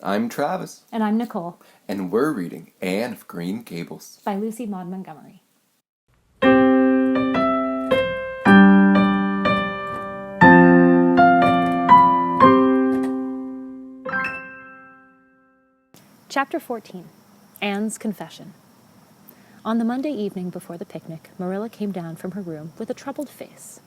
I'm Travis. And I'm Nicole. And we're reading Anne of Green Gables by Lucy Maud Montgomery. Chapter 14. Anne's Confession. On the Monday evening before the picnic, Marilla came down from her room with a troubled face.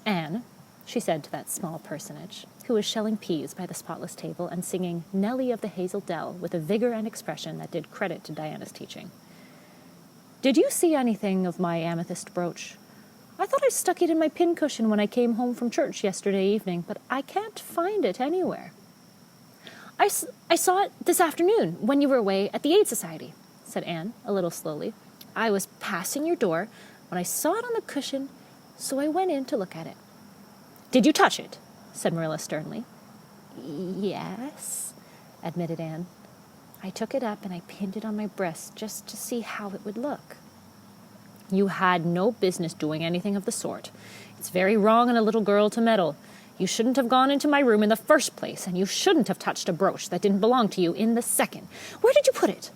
"Anne," she said to that small personage, who was shelling peas by the spotless table and singing Nellie of the Hazel Dell with a vigor and expression that did credit to Diana's teaching. "Did you see anything of my amethyst brooch? I thought I stuck it in my pincushion when I came home from church yesterday evening, but I can't find it anywhere." I saw it this afternoon when you were away at the Aid Society," said Anne, a little slowly. "I was passing your door when I saw it on the cushion, so I went in to look at it." "Did you touch it?" said Marilla sternly. "Yes," admitted Anne. "I took it up and I pinned it on my breast just to see how it would look." "You had no business doing anything of the sort. It's very wrong in a little girl to meddle. You shouldn't have gone into my room in the first place, and you shouldn't have touched a brooch that didn't belong to you in the second. Where did you put it?"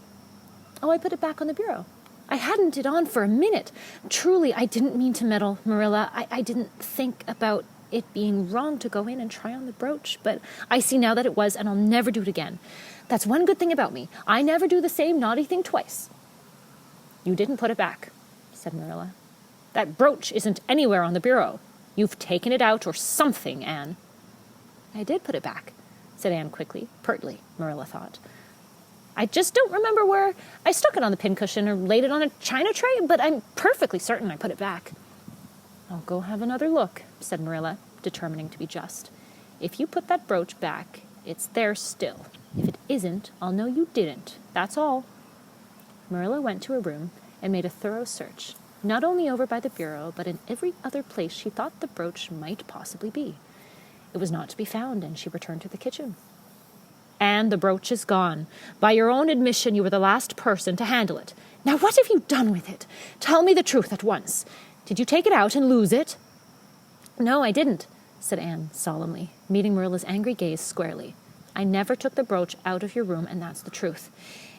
"Oh, I put it back on the bureau. I hadn't it on for a minute. Truly, I didn't mean to meddle, Marilla. I didn't think about it being wrong to go in and try on the brooch, but I see now that it was, and I'll never do it again. That's one good thing about me. I never do the same naughty thing twice." "You didn't put it back," said Marilla. "That brooch isn't anywhere on the bureau. You've taken it out or something, Anne." "I did put it back," said Anne quickly, pertly, Marilla thought. "I just don't remember where I stuck it on the pincushion or laid it on a china tray, but I'm perfectly certain I put it back." "I'll go have another look," said Marilla, determining to be just. "If you put that brooch back, it's there still. If it isn't, I'll know you didn't. That's all." Marilla went to her room and made a thorough search, not only over by the bureau, but in every other place she thought the brooch might possibly be. It was not to be found, and she returned to the kitchen. "And the brooch is gone. By your own admission, you were the last person to handle it. Now what have you done with it? Tell me the truth at once. Did you take it out and lose it?" "No, I didn't," said Anne solemnly, meeting Marilla's angry gaze squarely. "I never took the brooch out of your room, and that's the truth.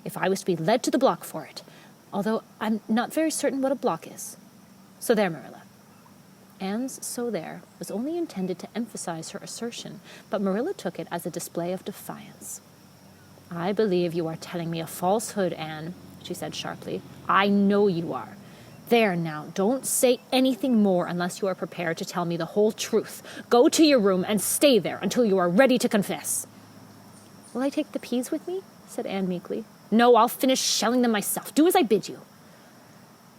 If I was to be led to the block for it, although I'm not very certain what a block is. So there, Marilla." Anne's "so there" was only intended to emphasize her assertion, but Marilla took it as a display of defiance. "I believe you are telling me a falsehood, Anne," she said sharply. "I know you are. There now, don't say anything more unless you are prepared to tell me the whole truth. Go to your room and stay there until you are ready to confess." "Will I take the peas with me?" said Anne meekly. "No, I'll finish shelling them myself. Do as I bid you."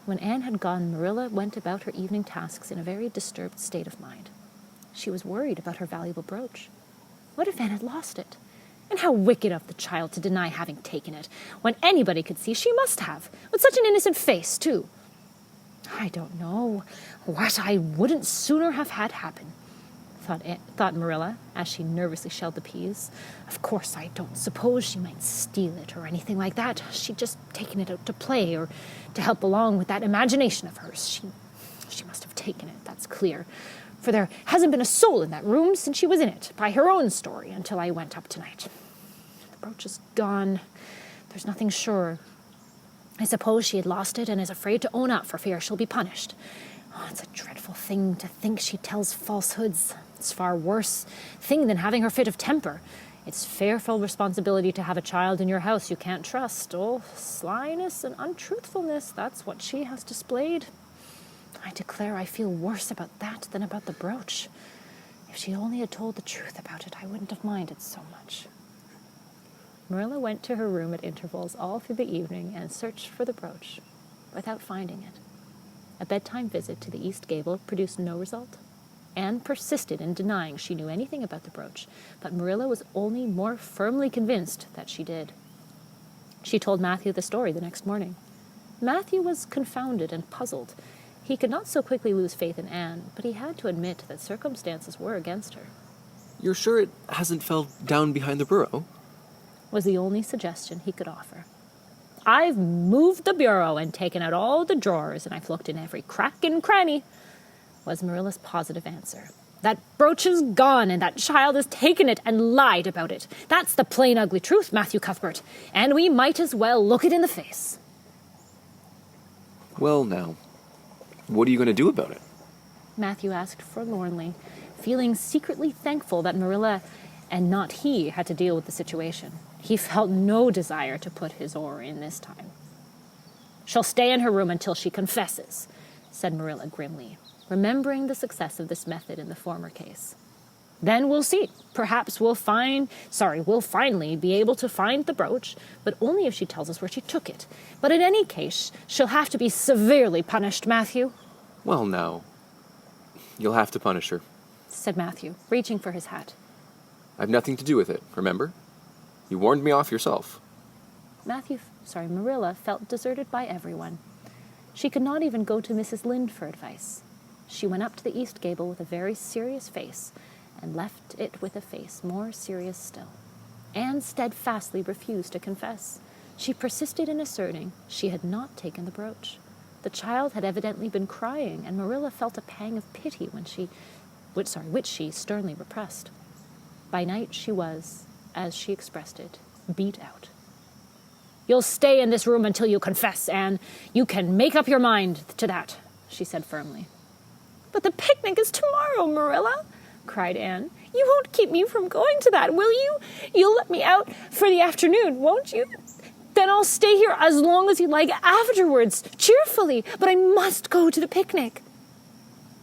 When Anne had gone, Marilla went about her evening tasks in a very disturbed state of mind. She was worried about her valuable brooch. What if Anne had lost it? And how wicked of the child to deny having taken it, when anybody could see she must have, with such an innocent face, too. "I don't know what I wouldn't sooner have had happen," thought Marilla, as she nervously shelled the peas. "Of course, I don't suppose she might steal it or anything like that. She'd just taken it out to play or to help along with that imagination of hers. She must have taken it, that's clear, for there hasn't been a soul in that room since she was in it, by her own story, until I went up tonight. The brooch is gone. There's nothing sure. I suppose she had lost it and is afraid to own up for fear she'll be punished. Oh, it's a dreadful thing to think she tells falsehoods. It's far worse thing than having her fit of temper. It's fearful responsibility to have a child in your house you can't trust. Oh, slyness and untruthfulness, that's what she has displayed. I declare I feel worse about that than about the brooch. If she only had told the truth about it, I wouldn't have minded so much." Marilla went to her room at intervals all through the evening and searched for the brooch, without finding it. A bedtime visit to the east gable produced no result. Anne persisted in denying she knew anything about the brooch, but Marilla was only more firmly convinced that she did. She told Matthew the story the next morning. Matthew was confounded and puzzled. He could not so quickly lose faith in Anne, but he had to admit that circumstances were against her. "You're sure it hasn't fell down behind the bureau?" was the only suggestion he could offer. "I've moved the bureau and taken out all the drawers, and I've looked in every crack and cranny," was Marilla's positive answer. That brooch is gone, and that child has taken it and lied about it. That's the plain ugly truth, Matthew Cuthbert, and we might as well look it in the face. Well, now, what are you going to do about it? Matthew asked forlornly, feeling secretly thankful that Marilla and not he had to deal with the situation. He felt no desire to put his oar in this time. "She'll stay in her room until she confesses," said Marilla grimly, remembering the success of this method in the former case. "Then we'll see. Perhaps we'll finally be able to find the brooch, but only if she tells us where she took it. But in any case, she'll have to be severely punished, Matthew." Well, now, you'll have to punish her. Said Matthew, reaching for his hat. I've nothing to do with it, remember? You warned me off yourself. Marilla felt deserted by everyone. She could not even go to Mrs. Lynde for advice. She went up to the east gable with a very serious face, and left it with a face more serious still. Anne steadfastly refused to confess. She persisted in asserting she had not taken the brooch. The child had evidently been crying, and Marilla felt a pang of pity which she sternly repressed. By night she was, as she expressed it, beat out. "You'll stay in this room until you confess, Anne. You can make up your mind to that," she said firmly. "But the picnic is tomorrow, Marilla," cried Anne. "You won't keep me from going to that, will you? You'll let me out for the afternoon, won't you? Then I'll stay here as long as you like afterwards, cheerfully, but I must go to the picnic."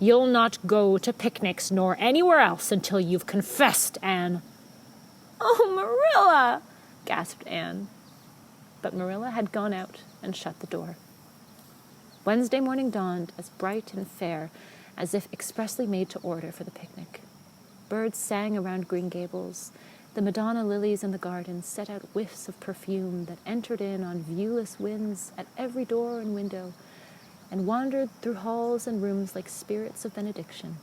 "You'll not go to picnics nor anywhere else until you've confessed, Anne." "Oh, Marilla," gasped Anne. But Marilla had gone out and shut the door. Wednesday morning dawned as bright and fair as if expressly made to order for the picnic. Birds sang around Green Gables. The Madonna lilies in the garden set out whiffs of perfume that entered in on viewless winds at every door and window, and wandered through halls and rooms like spirits of benediction.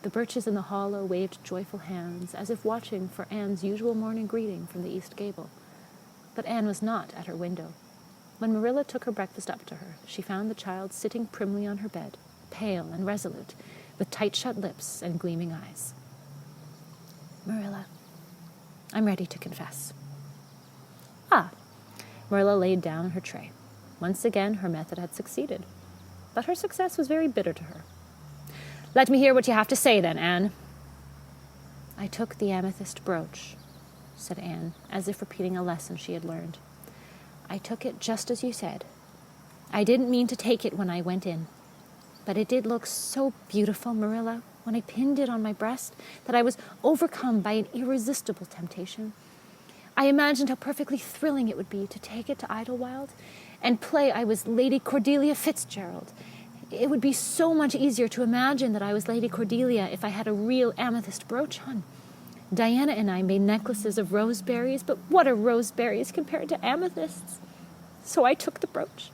The birches in the hollow waved joyful hands, as if watching for Anne's usual morning greeting from the east gable. But Anne was not at her window. When Marilla took her breakfast up to her, she found the child sitting primly on her bed, pale and resolute, with tight-shut lips and gleaming eyes. "Marilla, I'm ready to confess." "Ah." Marilla laid down her tray. Once again, her method had succeeded. But her success was very bitter to her. "Let me hear what you have to say, then, Anne." "I took the amethyst brooch," said Anne, as if repeating a lesson she had learned. "I took it just as you said. I didn't mean to take it when I went in. But it did look so beautiful, Marilla, when I pinned it on my breast, that I was overcome by an irresistible temptation. I imagined how perfectly thrilling it would be to take it to Idlewild and play I was Lady Cordelia Fitzgerald. It would be so much easier to imagine that I was Lady Cordelia if I had a real amethyst brooch on. Diana and I made necklaces of roseberries, but what are roseberries compared to amethysts? So I took the brooch.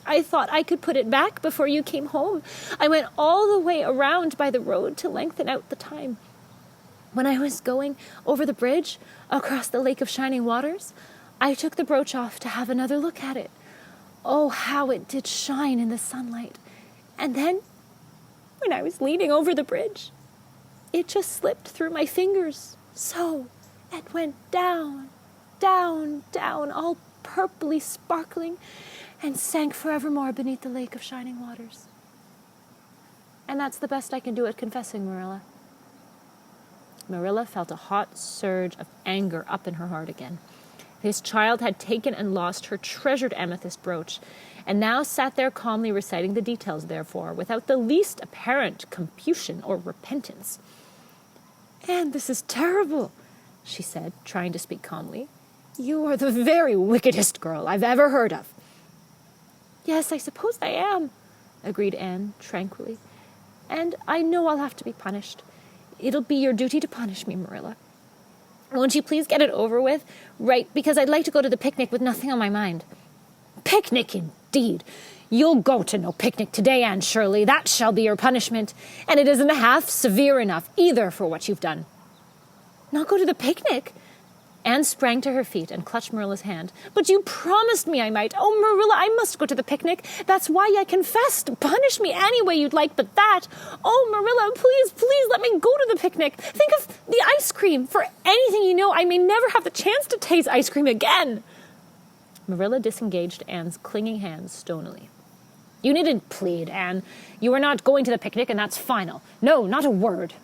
I thought I could put it back before you came home. I went all the way around by the road to lengthen out the time. When I was going over the bridge across the Lake of Shining Waters, I took the brooch off to have another look at it. Oh, how it did shine in the sunlight. And then, when I was leaning over the bridge, it just slipped through my fingers, so, and went down, down, down, all purply sparkling, and sank forevermore beneath the Lake of Shining Waters. And that's the best I can do at confessing, Marilla." Marilla felt a hot surge of anger up in her heart again. This child had taken and lost her treasured amethyst brooch, and now sat there calmly reciting the details, therefore, without the least apparent compunction or repentance. "Anne, this is terrible," she said, trying to speak calmly. "You are the very wickedest girl I've ever heard of." "Yes, I suppose I am," agreed Anne tranquilly. "And I know I'll have to be punished. It'll be your duty to punish me, Marilla. Won't you please get it over with? Right, because I'd like to go to the picnic with nothing on my mind." "Picnic, indeed! You'll go to no picnic today, Anne Shirley. That shall be your punishment, and it isn't half severe enough either for what you've done." "Not go to the picnic?" Anne sprang to her feet and clutched Marilla's hand. "But you promised me I might. Oh, Marilla, I must go to the picnic. That's why I confessed. Punish me any way you'd like, but that. Oh, Marilla, please, please let me go to the picnic. Think of the ice cream. For anything you know, I may never have the chance to taste ice cream again." Marilla disengaged Anne's clinging hands stonily. "You needn't plead, Anne. You are not going to the picnic, and that's final. No, not a word."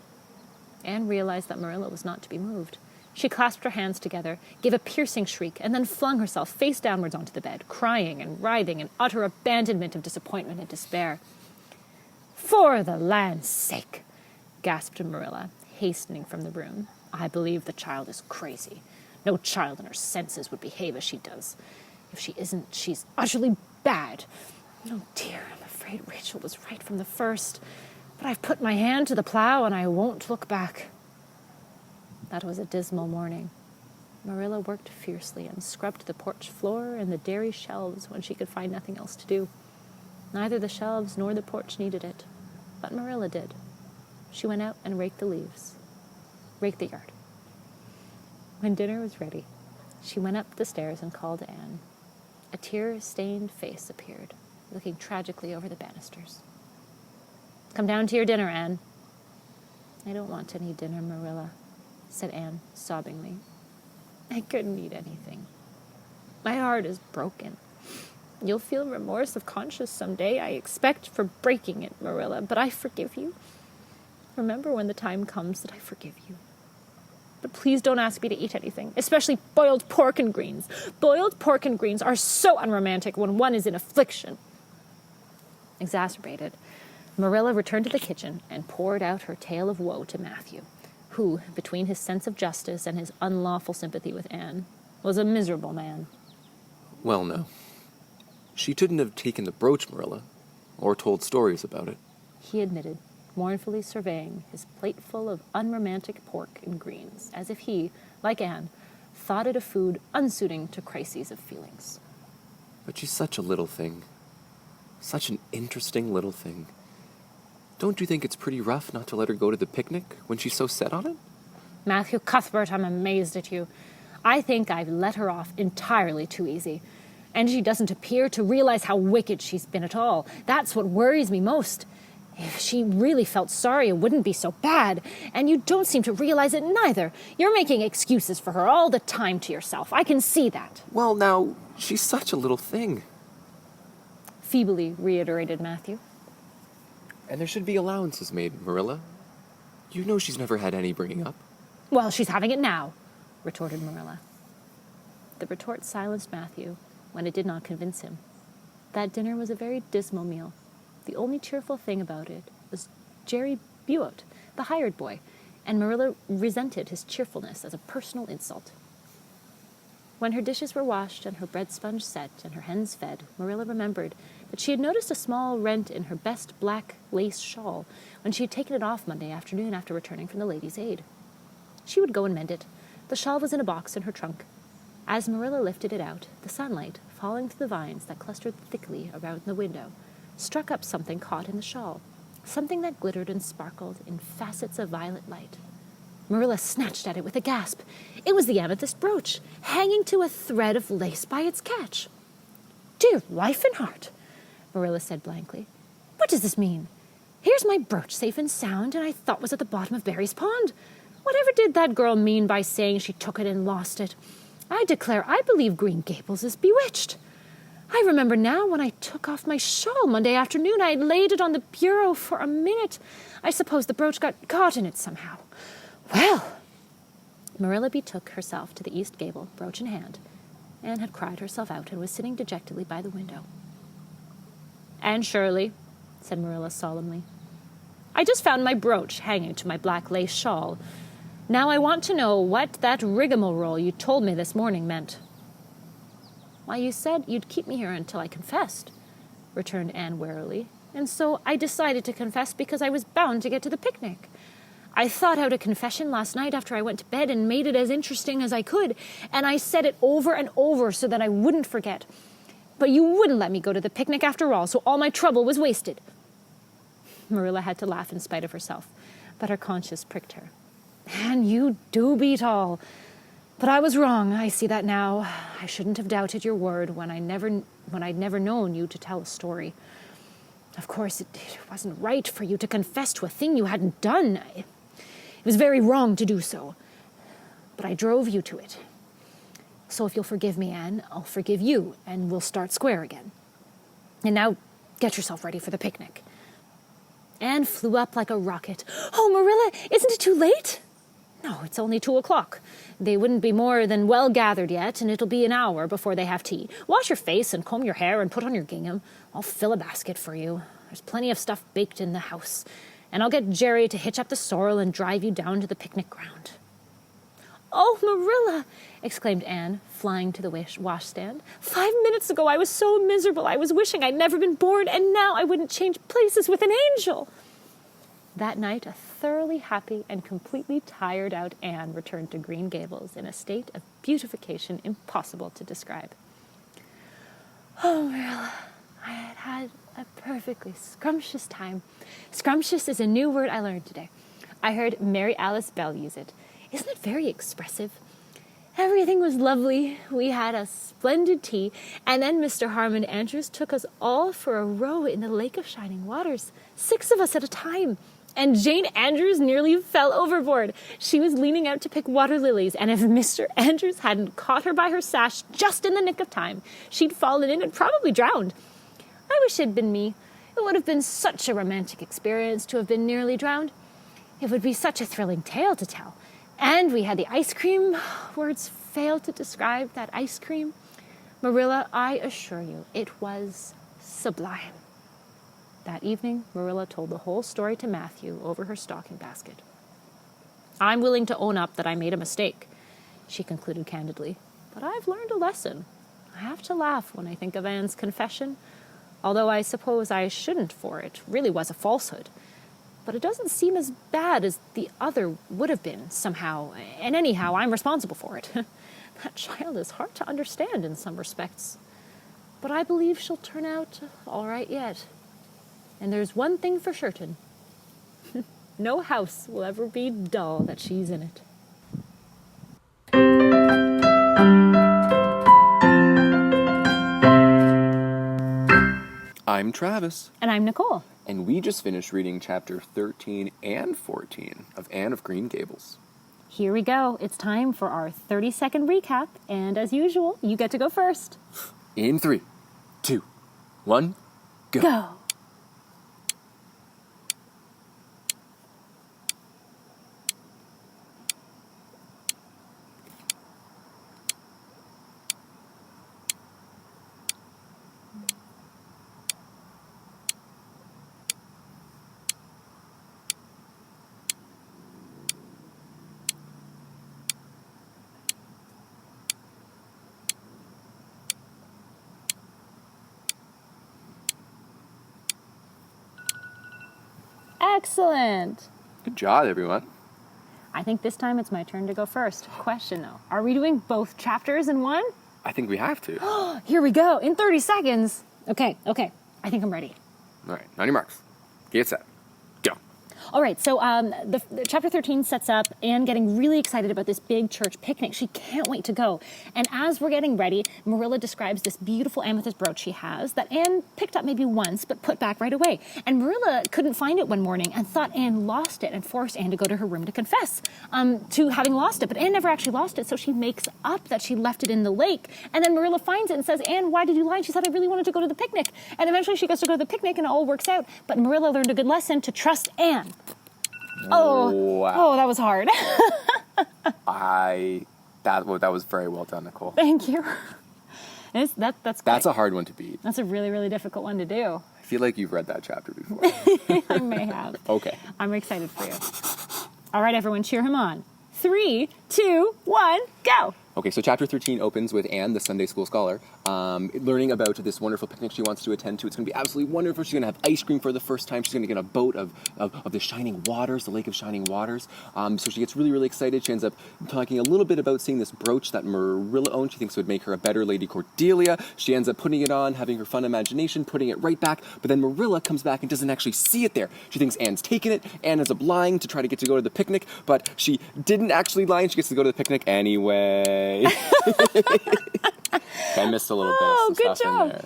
Anne realized that Marilla was not to be moved. She clasped her hands together, gave a piercing shriek, and then flung herself face downwards onto the bed, crying and writhing in utter abandonment of disappointment and despair. "For the land's sake," gasped Marilla, hastening from the room. "I believe the child is crazy. No child in her senses would behave as she does. If she isn't, she's utterly bad. Oh, dear, I'm afraid Rachel was right from the first. But I've put my hand to the plow, and I won't look back." That was a dismal morning. Marilla worked fiercely and scrubbed the porch floor and the dairy shelves when she could find nothing else to do. Neither the shelves nor the porch needed it, but Marilla did. She went out and raked the leaves, raked the yard. When dinner was ready, she went up the stairs and called Anne. A tear-stained face appeared, looking tragically over the banisters. "Come down to your dinner, Anne." "I don't want any dinner, Marilla," said Anne sobbingly. "I couldn't eat anything. My heart is broken. You'll feel remorse of conscience someday, I expect, for breaking it, Marilla, but I forgive you. Remember when the time comes that I forgive you. But please don't ask me to eat anything, especially boiled pork and greens. Boiled pork and greens are so unromantic when one is in affliction." Exasperated, Marilla returned to the kitchen and poured out her tale of woe to Matthew, who, between his sense of justice and his unlawful sympathy with Anne, was a miserable man. Well, no. She shouldn't have taken the brooch, Marilla, or told stories about it. He admitted, mournfully surveying his plateful of unromantic pork and greens, as if he, like Anne, thought it a food unsuiting to crises of feelings. But she's such a little thing. Such an interesting little thing. Don't you think it's pretty rough not to let her go to the picnic when she's so set on it? Matthew Cuthbert, I'm amazed at you. I think I've let her off entirely too easy. And she doesn't appear to realize how wicked she's been at all. That's what worries me most. If she really felt sorry, it wouldn't be so bad. And you don't seem to realize it neither. You're making excuses for her all the time to yourself. I can see that. Well, now, she's such a little thing. Feebly reiterated Matthew. And there should be allowances made, Marilla. You know she's never had any bringing up. Well, she's having it now, retorted Marilla. The retort silenced Matthew when it did not convince him. That dinner was a very dismal meal. The only cheerful thing about it was Jerry Buote, the hired boy, and Marilla resented his cheerfulness as a personal insult. When her dishes were washed and her bread sponge set and her hens fed, Marilla remembered that she had noticed a small rent in her best black lace shawl when she had taken it off Monday afternoon after returning from the Ladies' Aid. She would go and mend it. The shawl was in a box in her trunk. As Marilla lifted it out, the sunlight, falling through the vines that clustered thickly around the window, struck up something caught in the shawl, something that glittered and sparkled in facets of violet light. Marilla snatched at it with a gasp. It was the amethyst brooch, hanging to a thread of lace by its catch. "Dear life and heart," Marilla said blankly. "What does this mean? Here's my brooch safe and sound, and I thought was at the bottom of Barry's pond. Whatever did that girl mean by saying she took it and lost it? I declare I believe Green Gables is bewitched. I remember now when I took off my shawl Monday afternoon, I laid it on the bureau for a minute. I suppose the brooch got caught in it somehow. Well," Marilla betook herself to the east gable, brooch in hand. Anne had cried herself out and was sitting dejectedly by the window. "Anne Shirley," said Marilla solemnly, "I just found my brooch hanging to my black lace shawl. Now I want to know what that rigmarole you told me this morning meant." "Why, you said you'd keep me here until I confessed," returned Anne warily, "and so I decided to confess because I was bound to get to the picnic. I thought out a confession last night after I went to bed and made it as interesting as I could, and I said it over and over so that I wouldn't forget. But you wouldn't let me go to the picnic after all, so all my trouble was wasted." Marilla had to laugh in spite of herself, but her conscience pricked her. "And you do beat all. But I was wrong. I see that now. I shouldn't have doubted your word when I'd never known you to tell a story. Of course, it wasn't right for you to confess to a thing you hadn't done. It was very wrong to do so. But I drove you to it. So if you'll forgive me, Anne, I'll forgive you, and we'll start square again. And now, get yourself ready for the picnic. Anne flew up like a rocket. Oh, Marilla, isn't it too late? No, it's only 2:00. They wouldn't be more than well gathered yet, and it'll be an hour before they have tea. Wash your face and comb your hair and put on your gingham. I'll fill a basket for you. There's plenty of stuff baked in the house. And I'll get Jerry to hitch up the sorrel and drive you down to the picnic ground. Oh, Marilla, exclaimed Anne, flying to the washstand. 5 minutes ago I was so miserable I was wishing I'd never been born, and now I wouldn't change places with an angel. That night, a thoroughly happy and completely tired-out Anne returned to Green Gables in a state of beautification impossible to describe. Oh, Marilla, I had a perfectly scrumptious time. Scrumptious is a new word I learned today. I heard Mary Alice Bell use it. Isn't it very expressive? Everything was lovely. We had a splendid tea, and then Mr. Harmon Andrews took us all for a row in the Lake of Shining Waters, 6 of us at a time. And Jane Andrews nearly fell overboard. She was leaning out to pick water lilies, and if Mr. Andrews hadn't caught her by her sash just in the nick of time, she'd fallen in and probably drowned. I wish it had been me. It would have been such a romantic experience to have been nearly drowned. It would be such a thrilling tale to tell. And we had the ice cream. Words fail to describe that ice cream. Marilla, I assure you, it was sublime. That evening, Marilla told the whole story to Matthew over her stocking basket. I'm willing to own up that I made a mistake, she concluded candidly, but I've learned a lesson. I have to laugh when I think of Anne's confession, although I suppose I shouldn't, for it really was a falsehood. But it doesn't seem as bad as the other would have been, somehow, and anyhow, I'm responsible for it. That child is hard to understand in some respects, but I believe she'll turn out all right yet. And there's one thing for certain. No house will ever be dull that she's in it. I'm Travis. And I'm Nicole. And we just finished reading chapter 13 and 14 of Anne of Green Gables. Here we go. It's time for our 30-second recap. And as usual, you get to go first. In 3, 2, 1, go. Go. Excellent. Good job, everyone. I think this time it's my turn to go first. Question, though. Are we doing both chapters in one? I think we have to. Here we go. In 30 seconds. Okay. I think I'm ready. All right, on your marks. Get set. Go. All right, so the chapter 13 sets up Anne getting really excited about this big church picnic. She can't wait to go. And as we're getting ready, Marilla describes this beautiful amethyst brooch she has that Anne picked up maybe once but put back right away. And Marilla couldn't find it one morning and thought Anne lost it and forced Anne to go to her room to confess to having lost it. But Anne never actually lost it, so she makes up that she left it in the lake. And then Marilla finds it and says, Anne, why did you lie? And she said, I really wanted to go to the picnic. And eventually she goes to go to the picnic and it all works out. But Marilla learned a good lesson to trust Anne. Wow. Oh, that was hard. That was very well done, Nicole. Thank you. That's great. That's a hard one to beat. That's a really, really difficult one to do. I feel like you've read that chapter before. I may have. Okay. I'm excited for you. All right, everyone, cheer him on. 3, 2, 1, go. Okay, so chapter 13 opens with Anne, the Sunday school scholar, learning about this wonderful picnic she wants to attend to. It's going to be absolutely wonderful. She's going to have ice cream for the first time. She's going to get a boat of the shining waters, the lake of shining waters. So she gets really, really excited. She ends up talking a little bit about seeing this brooch that Marilla owned. She thinks it would make her a better Lady Cordelia. She ends up putting it on, having her fun imagination, putting it right back. But then Marilla comes back and doesn't actually see it there. She thinks Anne's taken it. Anne ends up lying to try to get to go to the picnic, but she didn't actually lie, and she gets to go to the picnic anyway. I missed a little bit of some good stuff in job. there.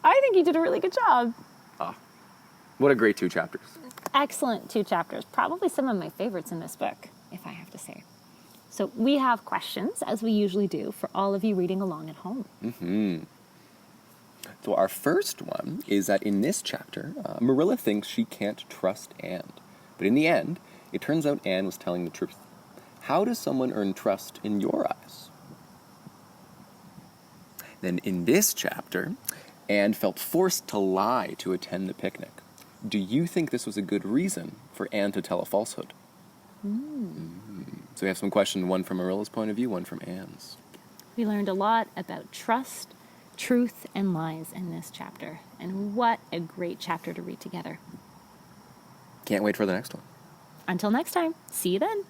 I think you did a really good job. What a great 2 chapters. Excellent 2 chapters. Probably some of my favorites in this book, if I have to say. So we have questions, as we usually do, for all of you reading along at home. So our first one is that in this chapter, Marilla thinks she can't trust Anne. But in the end, it turns out Anne was telling the truth. How does someone earn trust in your eyes? Then in this chapter, Anne felt forced to lie to attend the picnic. Do you think this was a good reason for Anne to tell a falsehood? So we have some questions, one from Marilla's point of view, one from Anne's. We learned a lot about trust, truth, and lies in this chapter. And what a great chapter to read together. Can't wait for the next one. Until next time, see you then.